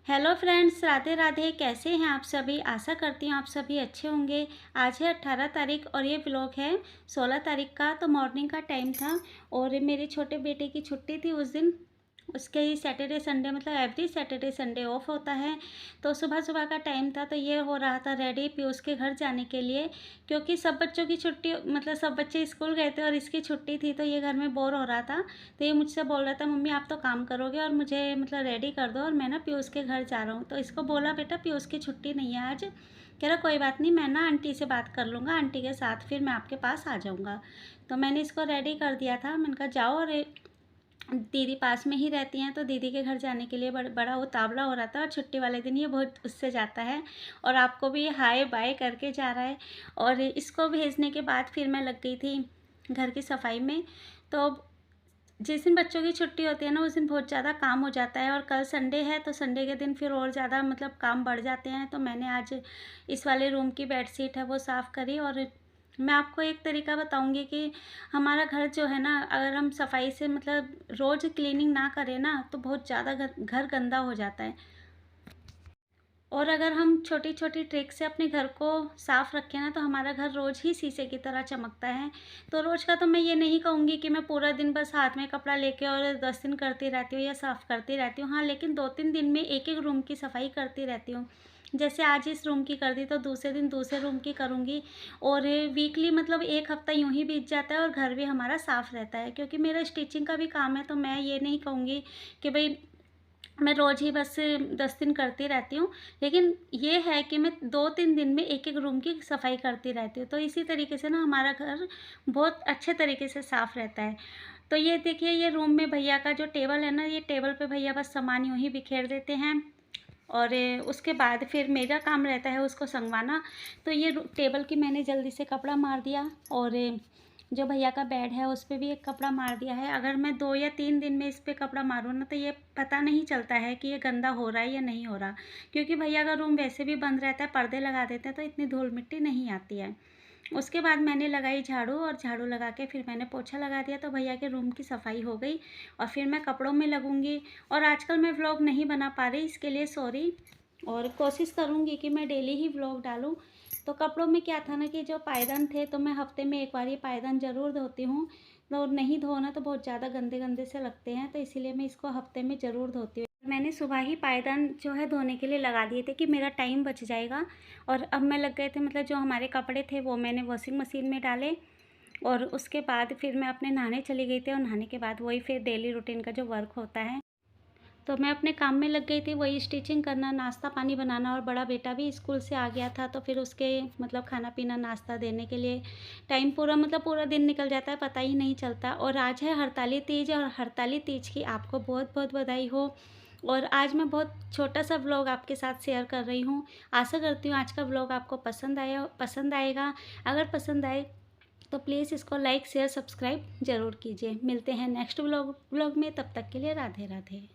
Hello friends, Radhe Radhe. कैसे हैं आप सभी? आशा करती हूँ आप सभी अच्छे होंगे। आज है 18 तारीख और ये व्लॉग है 16 तारीख का। तो मॉर्निंग का टाइम था और मेरे छोटे बेटे की छुट्टी थी उस दिन। उसके ही सैटरडे संडे मतलब एवरी सैटरडे संडे ऑफ होता है। तो सुबह सुबह का टाइम था, तो ये हो रहा था रेडी पीयूष के घर जाने के लिए, क्योंकि सब बच्चों की छुट्टी मतलब सब बच्चे स्कूल गए थे और इसकी छुट्टी थी। तो ये घर में बोर हो रहा था। तो ये मुझसे बोल रहा था, मम्मी आप तो काम करोगे और मुझे मतलब रेडी कर दो, और मैं ना पीयूष के घर जा रहा हूँ। तो इसको बोला, बेटा पीयूष की छुट्टी नहीं है आज। कह रहा कोई बात नहीं, मैं ना आंटी से बात कर लूँगा, आंटी के साथ फिर मैं आपके पास आ जाऊँगा। तो मैंने इसको रेडी कर दिया था। मैंने कहा जाओ, और दीदी पास में ही रहती हैं, तो दीदी के घर जाने के लिए बड़ा उतावला हो रहा था। और छुट्टी वाले दिन ये बहुत उससे जाता है और आपको भी हाय बाय करके जा रहा है। और इसको भेजने के बाद फिर मैं लग गई थी घर की सफाई में। तो जिस दिन बच्चों की छुट्टी होती है ना, उस दिन बहुत ज़्यादा काम हो जाता है, और कल संडे है तो संडे के दिन फिर और ज़्यादा मतलब काम बढ़ जाते हैं। तो मैंने आज इस वाले रूम की बेडशीट है वो साफ़ करी। और मैं आपको एक तरीका बताऊंगी कि हमारा घर जो है ना, अगर हम सफाई से मतलब रोज़ क्लीनिंग ना करें ना, तो बहुत ज़्यादा घर गंदा हो जाता है। और अगर हम छोटी छोटी ट्रिक से अपने घर को साफ़ रखें ना, तो हमारा घर रोज़ ही शीशे की तरह चमकता है। तो रोज़ का तो मैं ये नहीं कहूँगी कि मैं पूरा दिन बस हाथ में कपड़ा लेके और 10 दिन करती रहती हूँ या साफ़ करती रहती हूँ। हाँ, लेकिन 2-3 दिन में एक-एक रूम की सफाई करती रहती हूँ। जैसे आज इस रूम की कर दी, तो दूसरे दिन दूसरे रूम की करूँगी। और वीकली मतलब 1 हफ़्ता यूँ ही बीत जाता है और घर भी हमारा साफ़ रहता है। क्योंकि मेरा स्टिचिंग का भी काम है, तो मैं ये नहीं कहूँगी कि भई मैं रोज़ ही बस 10 दिन करती रहती हूँ। लेकिन ये है कि मैं 2-3 दिन में एक-एक रूम की सफाई करती रहती हूँ। तो इसी तरीके से ना हमारा घर बहुत अच्छे तरीके से साफ़ रहता है। तो ये देखिए, ये रूम में भैया का जो टेबल है ना, ये टेबल पे भैया बस सामान यूँ ही बिखेर देते हैं। और उसके बाद फिर मेरा काम रहता है उसको सँगवाना। तो ये टेबल की मैंने जल्दी से कपड़ा मार दिया, और जो भैया का बेड है उस पे भी एक कपड़ा मार दिया है। अगर मैं 2 या 3 दिन में इस पे कपड़ा मारूँ ना, तो ये पता नहीं चलता है कि ये गंदा हो रहा है या नहीं हो रहा। क्योंकि भैया का रूम वैसे भी बंद रहता है, पर्दे लगा देते हैं, तो इतनी धूल मिट्टी नहीं आती है। उसके बाद मैंने लगाई झाड़ू, और झाड़ू लगा के फिर मैंने पोछा लगा दिया, तो भैया के रूम की सफाई हो गई। और फिर मैं कपड़ों में लगूंगी। और आजकल मैं व्लॉग नहीं बना पा रही, इसके लिए सॉरी। और कोशिश करूंगी कि मैं डेली ही व्लॉग डालूं। तो कपड़ों में क्या था ना, कि जो पायदान थे, तो मैं हफ्ते में एक बार ये पायदान ज़रूर धोती हूँ। तो नहीं धो ना, तो बहुत ज़्यादा गंदे गंदे से लगते हैं, तो इसीलिए मैं इसको हफ्ते में ज़रूर धोती हूँ। मैंने सुबह ही पायदान जो है धोने के लिए लगा दिए थे कि मेरा टाइम बच जाएगा। और अब मैं लग गए थे, मतलब जो हमारे कपड़े थे वो मैंने वॉशिंग मशीन में डाले। और उसके बाद फिर मैं अपने नहाने चली गई थी, और नहाने के बाद वही फिर डेली रूटीन का जो वर्क होता है, तो मैं अपने काम में लग गई थी, वही स्टिचिंग करना, नाश्ता पानी बनाना। और बड़ा बेटा भी स्कूल से आ गया था, तो फिर उसके मतलब खाना पीना नाश्ता देने के लिए टाइम पूरा मतलब पूरा दिन निकल जाता है, पता ही नहीं चलता। और आज है हरताली तीज, और हरताली तीज की आपको बहुत बहुत बधाई हो। और आज मैं बहुत छोटा सा व्लॉग आपके साथ शेयर कर रही हूँ। आशा करती हूँ आज का व्लॉग आपको पसंद आएगा। अगर पसंद आए तो प्लीज़ इसको लाइक शेयर सब्सक्राइब ज़रूर कीजिए। मिलते हैं नेक्स्ट व्लॉग में, तब तक के लिए राधे राधे।